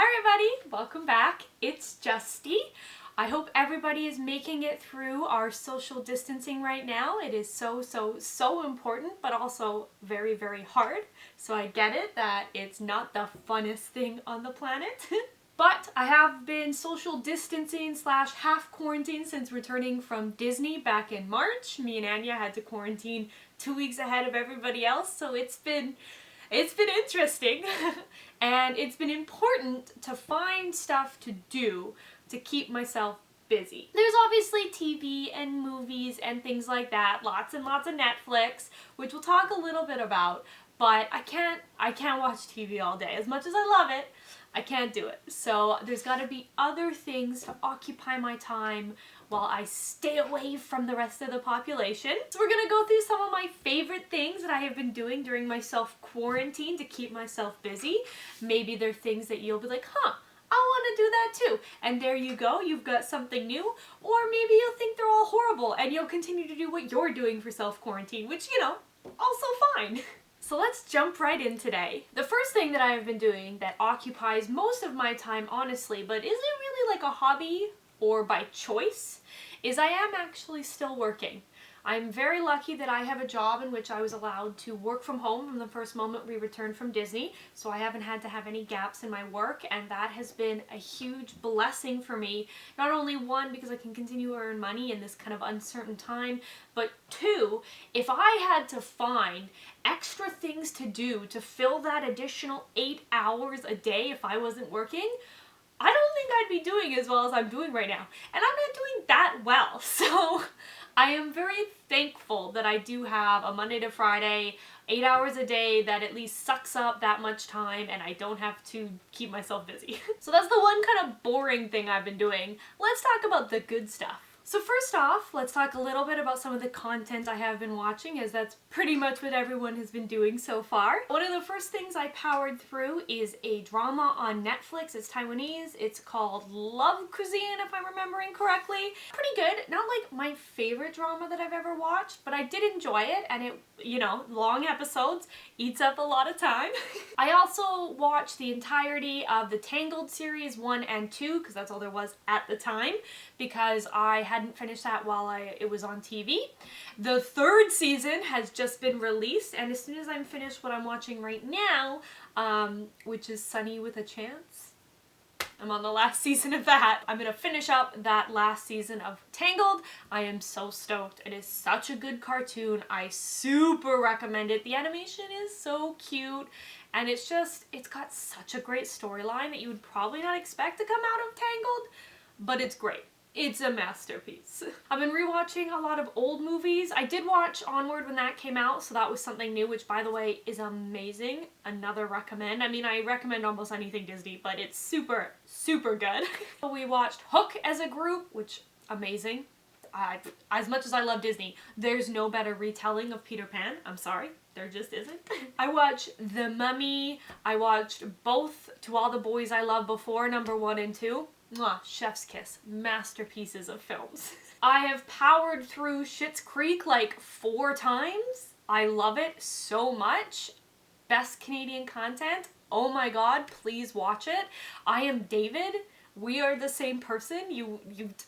Hi everybody, welcome back. It's Justine. I hope everybody is making it through our social distancing right now. It is so important, but also very hard. So I get it that it's not the funnest thing on the planet. But I have been social distancing / half quarantine since returning from Disney back in March. Me and Anya had to quarantine 2 weeks ahead of everybody else, so it's been interesting. And it's been important to find stuff to do to keep myself busy. There's obviously TV and movies and things like that, lots and lots of Netflix, which we'll talk a little bit about, but I can't watch TV all day. As much as I love it, I can't do it. So there's got to be other things to occupy my time while I stay away from the rest of the population. So we're gonna go through some of my favorite things that I have been doing during my self-quarantine to keep myself busy. Maybe they're things that you'll be like, huh, I want to do that too. And there you go, you've got something new. Or maybe you'll think they're all horrible and you'll continue to do what you're doing for self-quarantine, which, you know, also fine. So let's jump right in today. The first thing that I have been doing that occupies most of my time, honestly, but isn't really like a hobby or by choice, is I am actually still working. I'm very lucky that I have a job in which I was allowed to work from home from the first moment we returned from Disney, so I haven't had to have any gaps in my work, and that has been a huge blessing for me. Not only one, because I can continue to earn money in this kind of uncertain time, but two, if I had to find extra things to do to fill that additional 8 hours a day if I wasn't working, I don't think I'd be doing as well as I'm doing right now. And I'm not doing that well. So I am very thankful that I do have a Monday to Friday, 8 hours a day that at least sucks up that much time and I don't have to keep myself busy. So that's the one kind of boring thing I've been doing. Let's talk about the good stuff. So first off, let's talk a little bit about some of the content I have been watching, as that's pretty much what everyone has been doing so far. One of the first things I powered through is a drama on Netflix. It's Taiwanese. It's called Love Cuisine, if I'm remembering correctly. Pretty good. Not like my favorite drama that I've ever watched, but I did enjoy it, and it, you know, long episodes eats up a lot of time. I also watched the entirety of the Tangled series 1 and 2, because that's all there was at the time, because I hadn't finished that while it was on TV. The third season has just been released, and as soon as I'm finished what I'm watching right now, which is Sunny with a Chance, I'm on the last season of that. I'm gonna finish up that last season of Tangled. I am so stoked. It is such a good cartoon. I super recommend it. The animation is so cute, and it's got such a great storyline that you would probably not expect to come out of Tangled, but it's great. It's a masterpiece. I've been rewatching a lot of old movies. I did watch Onward when that came out, so that was something new, which by the way is amazing. Another recommend. I mean, I recommend almost anything Disney, but it's super good. We watched Hook as a group, which amazing. As much as I love Disney, there's no better retelling of Peter Pan. I'm sorry. There just isn't. I watched The Mummy. I watched both To All the Boys I Loved Before, number 1 and 2. Mwah, chef's kiss. Masterpieces of films. I have powered through Schitt's Creek like 4 times. I love it so much. Best Canadian content. Oh my god, please watch it. I am David. We are the same person.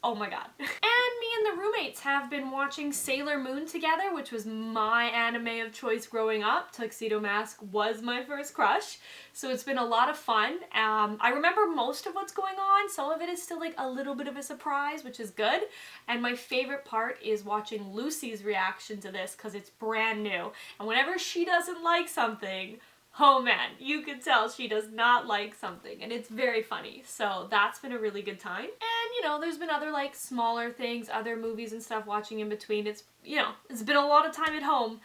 Oh my god. And me and the roommates have been watching Sailor Moon together, which was my anime of choice growing up. Tuxedo Mask was my first crush. So it's been a lot of fun. I remember most of what's going on. Some of it is still like a little bit of a surprise, which is good. And my favorite part is watching Lucy's reaction to this because it's brand new. And whenever she doesn't like something, oh man, you can tell she does not like something, and it's very funny. So that's been a really good time. And you know, there's been other like smaller things, other movies and stuff watching in between. It's, you know, it's been a lot of time at home,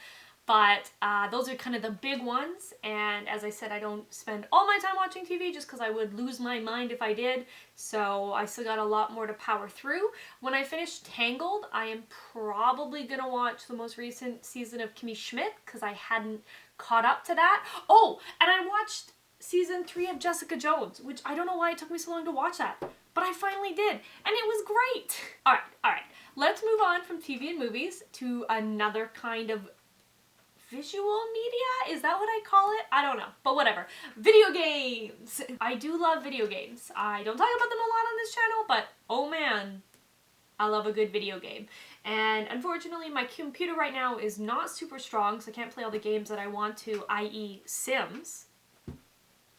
but those are kind of the big ones. And as I said, I don't spend all my time watching TV just because I would lose my mind if I did. So I still got a lot more to power through. When I finish Tangled, I am probably gonna watch the most recent season of Kimmy Schmidt because I hadn't caught up to that. Oh, and I watched season 3 of Jessica Jones, which I don't know why it took me so long to watch that, but I finally did, and it was great. All right. Let's move on from TV and movies to another kind of visual media? Is that what I call it? I don't know, but whatever. Video games! I do love video games. I don't talk about them a lot on this channel, but oh man, I love a good video game. And unfortunately, my computer right now is not super strong, so I can't play all the games that I want to, i.e. Sims.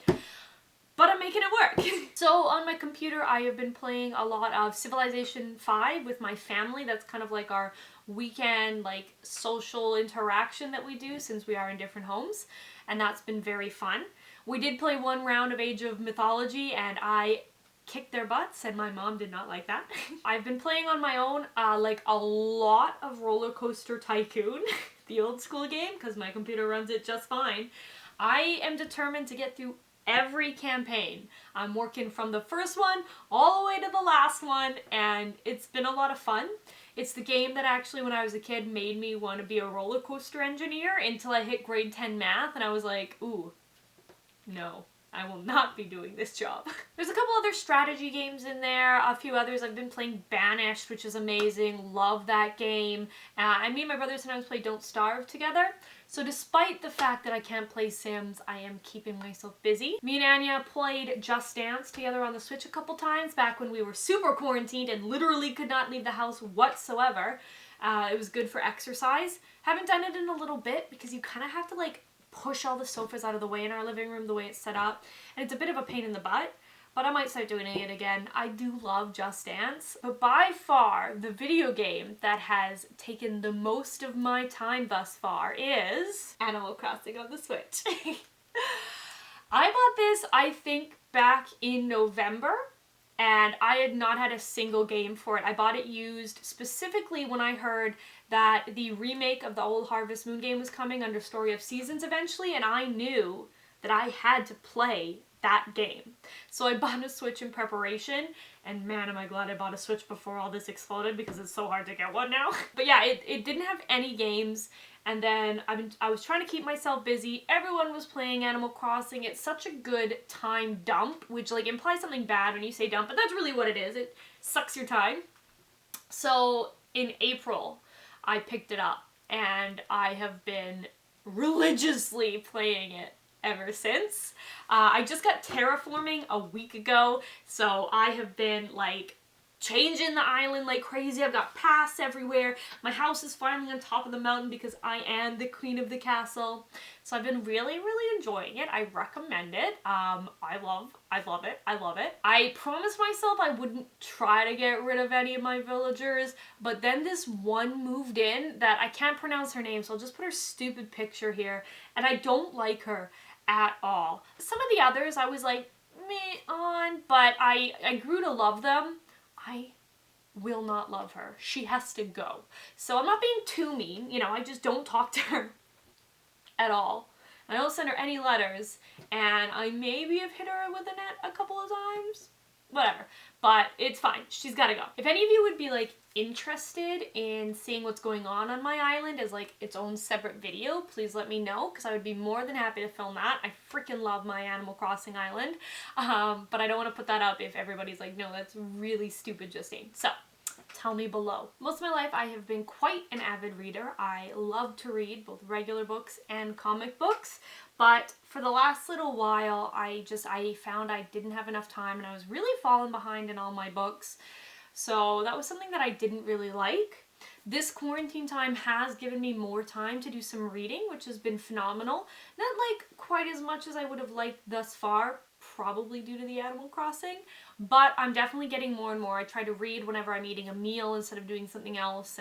But I'm making it work. So on my computer, I have been playing a lot of Civilization 5 with my family. That's kind of like our weekend, like, social interaction that we do since we are in different homes. And that's been very fun. We did play one round of Age of Mythology, and I kicked their butts, and my mom did not like that. I've been playing on my own, like, a lot of Roller Coaster Tycoon, the old school game, because my computer runs it just fine. I am determined to get through every campaign. I'm working from the first one all the way to the last one, and it's been a lot of fun. It's the game that actually, when I was a kid, made me want to be a roller coaster engineer until I hit grade 10 math, and I was like, ooh, no. I will not be doing this job. There's a couple other strategy games in there, a few others. I've been playing Banished, which is amazing. Love that game. And me and my brother sometimes play Don't Starve together. So despite the fact that I can't play Sims, I am keeping myself busy. Me and Anya played Just Dance together on the Switch a couple times back when we were super quarantined and literally could not leave the house whatsoever. It was good for exercise. Haven't done it in a little bit because you kind of have to like push all the sofas out of the way in our living room the way it's set up, and it's a bit of a pain in the butt, but I might start doing it again. I do love Just Dance, but by far the video game that has taken the most of my time thus far is Animal Crossing on the Switch. I bought this, I think, back in November, and I had not had a single game for it. I bought it used specifically when I heard that the remake of the old Harvest Moon game was coming under Story of Seasons eventually, and I knew that I had to play that game. So I bought a Switch in preparation, and man, am I glad I bought a Switch before all this exploded because it's so hard to get one now. But yeah, it didn't have any games, and then I was trying to keep myself busy. Everyone was playing Animal Crossing. It's such a good time dump, which like implies something bad when you say dump, but that's really what it is. It sucks your time. So in April, I picked it up, and I have been religiously playing it ever since. I just got terraforming a week ago, so I have been like changing the island like crazy. I've got paths everywhere. My house is finally on top of the mountain because I am the queen of the castle. So I've been really, really enjoying it. I recommend it. I love it. I love it. I promised myself I wouldn't try to get rid of any of my villagers, but then this one moved in that I can't pronounce her name, so I'll just put her stupid picture here, and I don't like her at all. Some of the others I was like, meh on, but I grew to love them. I will not love her. She has to go. So I'm not being too mean, you know, I just don't talk to her at all. I don't send her any letters, and I maybe have hit her with a net a couple of times. Whatever. But it's fine. She's gotta go. If any of you would be like interested in seeing what's going on my island as like its own separate video, please let me know, because I would be more than happy to film that. I freaking love my Animal Crossing island. But I don't want to put that up if everybody's like, no, that's really stupid, Justine. So tell me below. Most of my life I have been quite an avid reader. I love to read both regular books and comic books, but for the last little while I found I didn't have enough time, and I was really falling behind in all my books. So that was something that I didn't really like. This quarantine time has given me more time to do some reading, which has been phenomenal. Not like quite as much as I would have liked thus far, probably due to the Animal Crossing, but I'm definitely getting more and more. I try to read whenever I'm eating a meal instead of doing something else,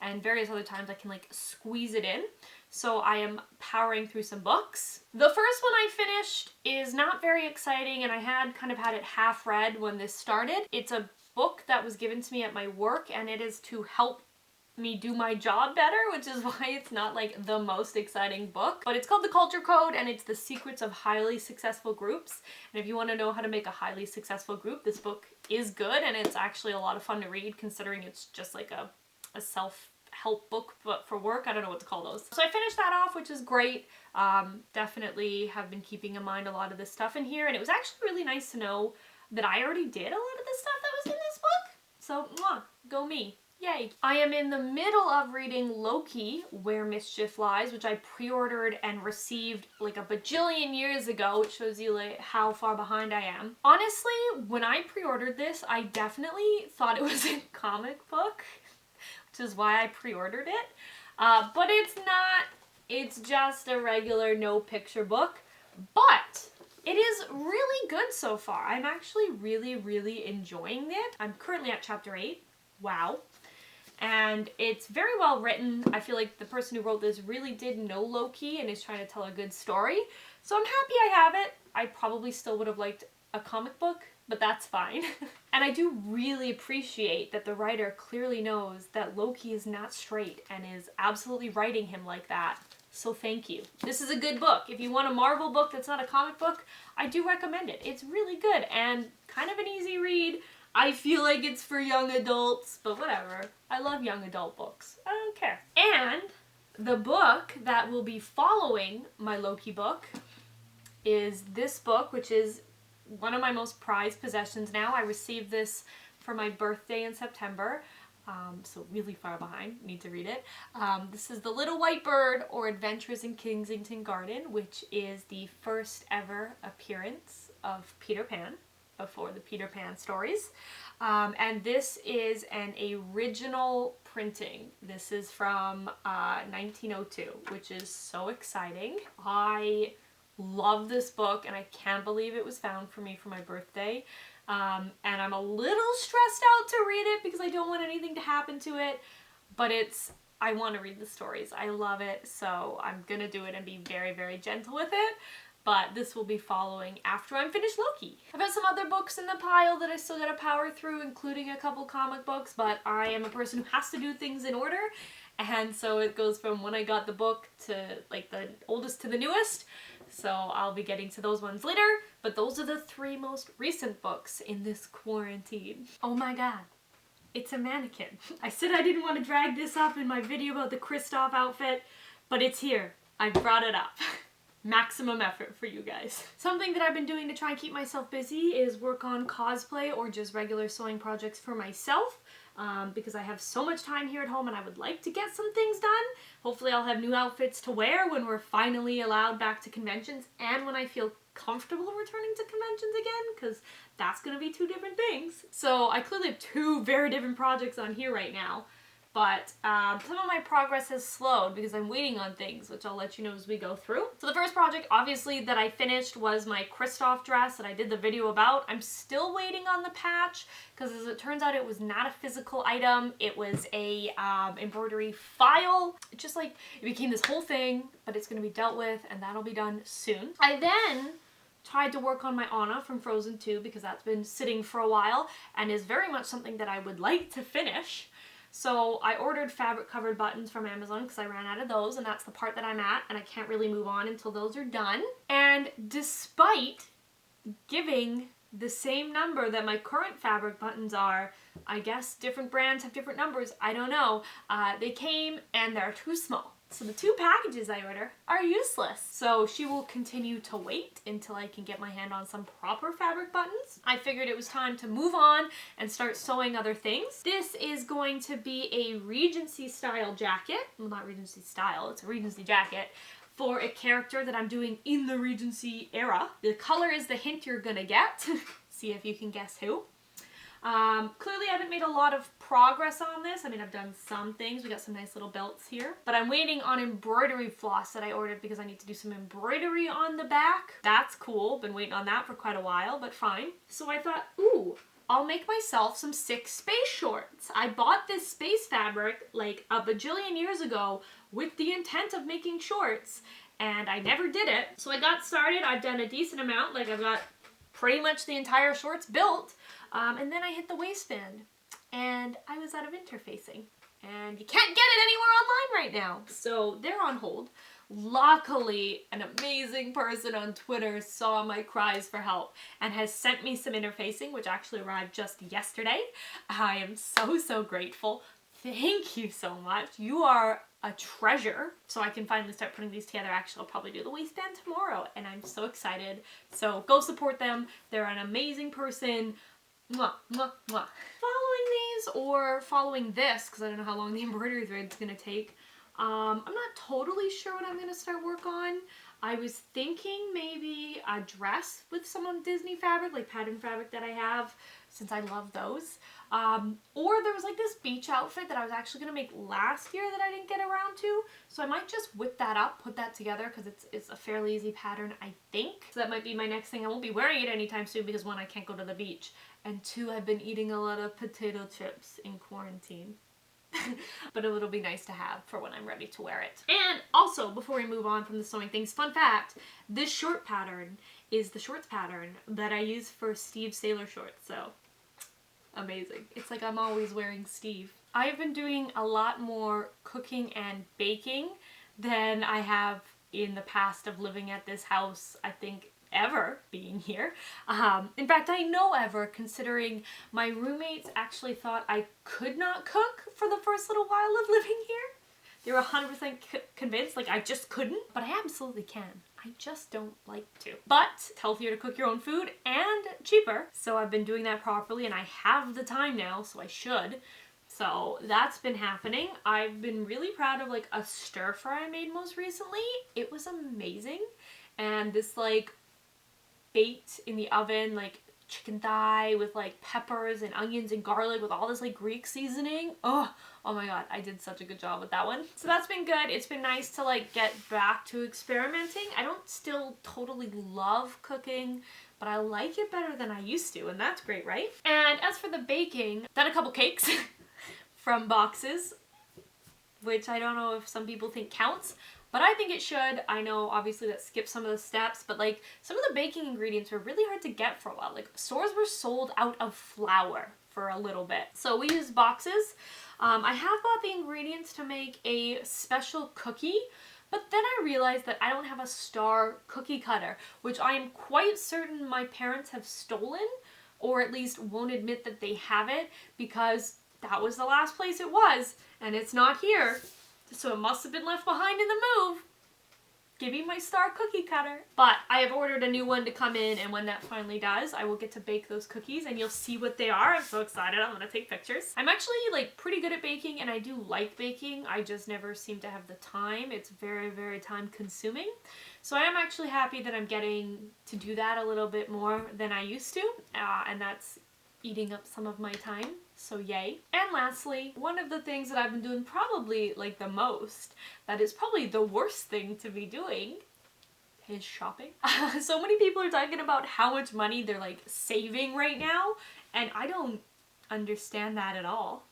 and various other times I can like squeeze it in. So I am powering through some books. The first one I finished is not very exciting, and I had kind of had it half read when this started. It's a book that was given to me at my work, and it is to help me do my job better, which is why it's not like the most exciting book. But it's called The Culture Code, and it's the secrets of highly successful groups. And if you want to know how to make a highly successful group, this book is good, and it's actually a lot of fun to read considering it's just like a self-help book, but for work. I don't know what to call those. So I finished that off, which is great. Definitely have been keeping in mind a lot of this stuff in here, and it was actually really nice to know that I already did a lot of the stuff that was in this book. So, mwah, go me. Yay! I am in the middle of reading Loki, Where Mischief Lies, which I pre-ordered and received like a bajillion years ago, which shows you like how far behind I am. Honestly, when I pre-ordered this, I definitely thought it was a comic book, which is why I pre-ordered it. But it's not. It's just a regular no picture book. But it is really good so far. I'm actually really, really enjoying it. I'm currently at chapter 8. Wow. And it's very well written. I feel like the person who wrote this really did know Loki and is trying to tell a good story. So I'm happy I have it. I probably still would have liked a comic book, but that's fine. And I do really appreciate that the writer clearly knows that Loki is not straight and is absolutely writing him like that. So thank you. This is a good book. If you want a Marvel book that's not a comic book, I do recommend it. It's really good and kind of an easy read. I feel like it's for young adults, but whatever. I love young adult books. I don't care. And the book that will be following my Loki book is this book, which is one of my most prized possessions now. I received this for my birthday in September, so really far behind. Need to read it. This is The Little White Bird, or Adventures in Kensington Garden, which is the first ever appearance of Peter Pan before the Peter Pan stories. And this is an original printing. This is from 1902, which is so exciting. I love this book and I can't believe it was found for me for my birthday. And I'm a little stressed out to read it because I don't want anything to happen to it, but I want to read the stories. I love it, so I'm gonna do it and be very, very gentle with it. But this will be following after I'm finished Loki. I've got some other books in the pile that I still gotta power through, including a couple comic books, but I am a person who has to do things in order, and so it goes from when I got the book to like the oldest to the newest. So I'll be getting to those ones later, but those are the 3 most recent books in this quarantine. Oh my god. It's a mannequin. I said I didn't want to drag this up in my video about the Christoph outfit, but it's here. I brought it up. Maximum effort for you guys. Something that I've been doing to try and keep myself busy is work on cosplay or just regular sewing projects for myself, because I have so much time here at home and I would like to get some things done. Hopefully I'll have new outfits to wear when we're finally allowed back to conventions and when I feel comfortable returning to conventions again, because that's going to be 2 different things. So I clearly have 2 very different projects on here right now. But some of my progress has slowed because I'm waiting on things, which I'll let you know as we go through. So the first project, obviously, that I finished was my Christoph dress that I did the video about. I'm still waiting on the patch because, as it turns out, it was not a physical item. It was a embroidery file. It just like, it became this whole thing, but it's going to be dealt with and that'll be done soon. I then tried to work on my Anna from Frozen 2 because that's been sitting for a while and is very much something that I would like to finish. So I ordered fabric covered buttons from Amazon because I ran out of those, and that's the part that I'm at, and I can't really move on until those are done. And despite giving the same number that my current fabric buttons are, I guess different brands have different numbers, I don't know, they came and they're too small. So the 2 packages I order are useless. So she will continue to wait until I can get my hand on some proper fabric buttons. I figured it was time to move on and start sewing other things. This is going to be a Regency style jacket. Well, not Regency style, it's a Regency jacket for a character that I'm doing in the Regency era. The color is the hint you're gonna get. See if you can guess who. Clearly I haven't made a lot of progress on this. I mean, I've done some things. We got some nice little belts here. But I'm waiting on embroidery floss that I ordered because I need to do some embroidery on the back. That's cool. Been waiting on that for quite a while, but fine. So I thought, ooh, I'll make myself some 6 space shorts. I bought this space fabric like a bajillion years ago with the intent of making shorts, and I never did it. So I got started. I've done a decent amount. Like, I've got pretty much the entire shorts built. And then I hit the waistband and I was out of interfacing, and you can't get it anywhere online right now. So they're on hold. Luckily, an amazing person on Twitter saw my cries for help and has sent me some interfacing, which actually arrived just yesterday. I am so, so grateful. Thank you so much. You are a treasure. So I can finally start putting these together. Actually, I'll probably do the waistband tomorrow, and I'm so excited. So go support them. They're an amazing person. Mwah, mwah, mwah. Following these or following this, because I don't know how long the embroidery thread's gonna take. I'm not totally sure what I'm gonna start work on. I was thinking maybe a dress with some Disney fabric, like pattern fabric that I have, since I love those. Or there was like this beach outfit that I was actually gonna make last year that I didn't get around to. So I might just whip that up, put that together, because it's a fairly easy pattern, I think. So that might be my next thing. I won't be wearing it anytime soon because one, I can't go to the beach. And two, I've been eating a lot of potato chips in quarantine. But it'll be nice to have for when I'm ready to wear it. And also, before we move on from the sewing things, fun fact, this short pattern is the shorts pattern that I use for Steve's sailor shorts, so amazing. It's like I'm always wearing Steve. I've been doing a lot more cooking and baking than I have in the past of living at this house, I think, ever being here. In fact, I know ever, considering my roommates actually thought I could not cook for the first little while of living here. They were 100% convinced, like I just couldn't, but I absolutely can. I just don't like to. But it's healthier to cook your own food and cheaper. So I've been doing that properly and I have the time now, so I should. So that's been happening. I've been really proud of like a stir fry I made most recently. It was amazing. And this like baked in the oven, like chicken thigh with like peppers and onions and garlic with all this like Greek seasoning. Oh my god, I did such a good job with that one. So that's been good. It's been nice to like get back to experimenting. I don't still totally love cooking, but I like it better than I used to, and that's great, right? And as for the baking, done a couple cakes from boxes, which I don't know if some people think counts, but I think it should. I know obviously that skips some of the steps, but like some of the baking ingredients were really hard to get for a while. Like stores were sold out of flour for a little bit. So we used boxes. I have bought the ingredients to make a special cookie, but then I realized that I don't have a star cookie cutter, which I am quite certain my parents have stolen, or at least won't admit that they have it, because that was the last place it was, and it's not here. So it must have been left behind in the move. Give me my star cookie cutter. But I have ordered a new one to come in, and when that finally does, I will get to bake those cookies and you'll see what they are. I'm so excited. I'm gonna take pictures. I'm actually like pretty good at baking, and I do like baking. I just never seem to have the time. It's very, very time consuming. So I am actually happy that I'm getting to do that a little bit more than I used to. And that's eating up some of my time. So yay. And lastly, one of the things that I've been doing probably like the most, that is probably the worst thing to be doing, is shopping. So many people are talking about how much money they're like saving right now, and I don't understand that at all.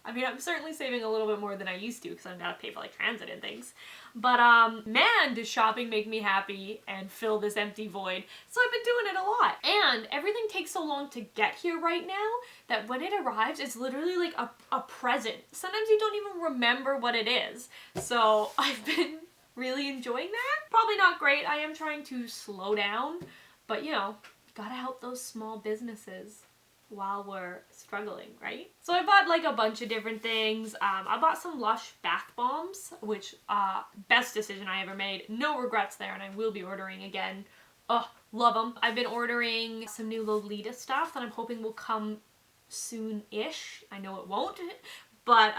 I mean, I'm certainly saving a little bit more than I used to because I've got to pay for like transit and things. But man, does shopping make me happy and fill this empty void. So I've been doing it a lot. And everything takes so long to get here right now that when it arrives, it's literally like a present. Sometimes you don't even remember what it is. So I've been really enjoying that. Probably not great. I am trying to slow down, but you know, gotta help those small businesses while we're struggling, right? So I bought like a bunch of different things. I bought some Lush bath bombs, which best decision I ever made. No regrets there, and I will be ordering again. Oh, love them. I've been ordering some new Lolita stuff that I'm hoping will come soon-ish. I know it won't, but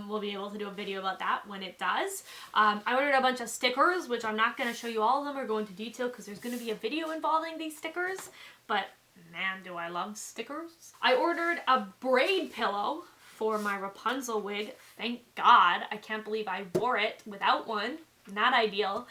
we'll be able to do a video about that when it does. I ordered a bunch of stickers, which I'm not going to show you all of them or go into detail because there's going to be a video involving these stickers, but man, do I love stickers. I ordered a braid pillow for my Rapunzel wig. Thank God. I can't believe I wore it without one. Not ideal.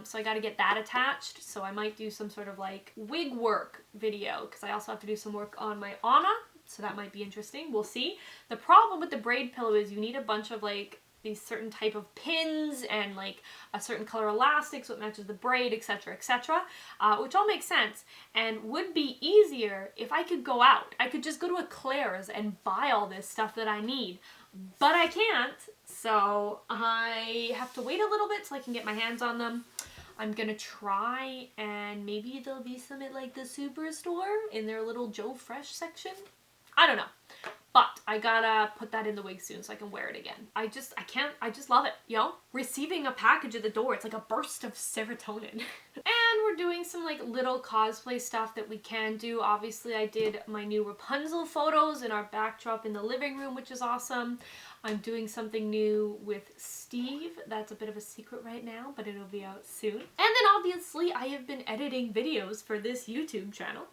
So I got to get that attached. So I might do some sort of like wig work video because I also have to do some work on my Anna. So that might be interesting. We'll see. The problem with the braid pillow is you need a bunch of like these certain type of pins and like a certain color elastic so it matches the braid, etc., etc., which all makes sense and would be easier if I could go out. I could just go to a Claire's and buy all this stuff that I need, but I can't, so I have to wait a little bit so I can get my hands on them. I'm gonna try, and maybe there'll be some at like the Superstore in their little Joe Fresh section. I don't know. But I gotta put that in the wig soon so I can wear it again. I just love it, you know? Receiving a package at the door, it's like a burst of serotonin. And we're we're doing some like little cosplay stuff that we can do. Obviously I did my new Rapunzel photos in our backdrop in the living room, which is awesome. I'm doing something new with Steve. That's a bit of a secret right now, but it'll be out soon. And then obviously I have been editing videos for this YouTube channel.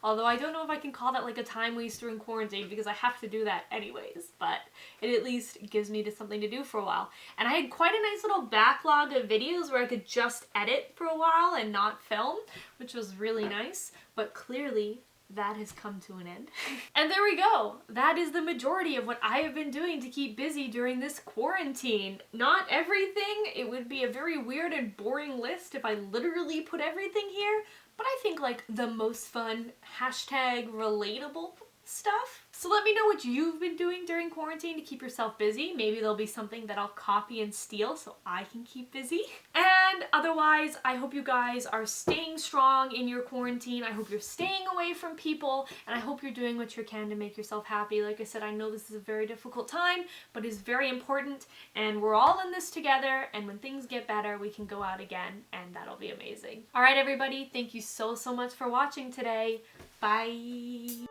Although I don't know if I can call that like a time waster in quarantine because I have to do that anyways, but it at least gives me something to do for a while. And I had quite a nice little backlog of videos where I could just edit for a while and not film, which was really nice, but clearly that has come to an end. And there we go. That is the majority of what I have been doing to keep busy during this quarantine. Not everything. It would be a very weird and boring list if I literally put everything here, but I think like the most fun, hashtag relatable stuff. So let me know what you've been doing during quarantine to keep yourself busy. Maybe there'll be something that I'll copy and steal so I can keep busy. And otherwise, I hope you guys are staying strong in your quarantine. I hope you're staying away from people, and I hope you're doing what you can to make yourself happy. Like I said, I know this is a very difficult time, but it's very important, and we're all in this together, and when things get better, we can go out again, and that'll be amazing. All right, everybody, thank you so much for watching today. Bye!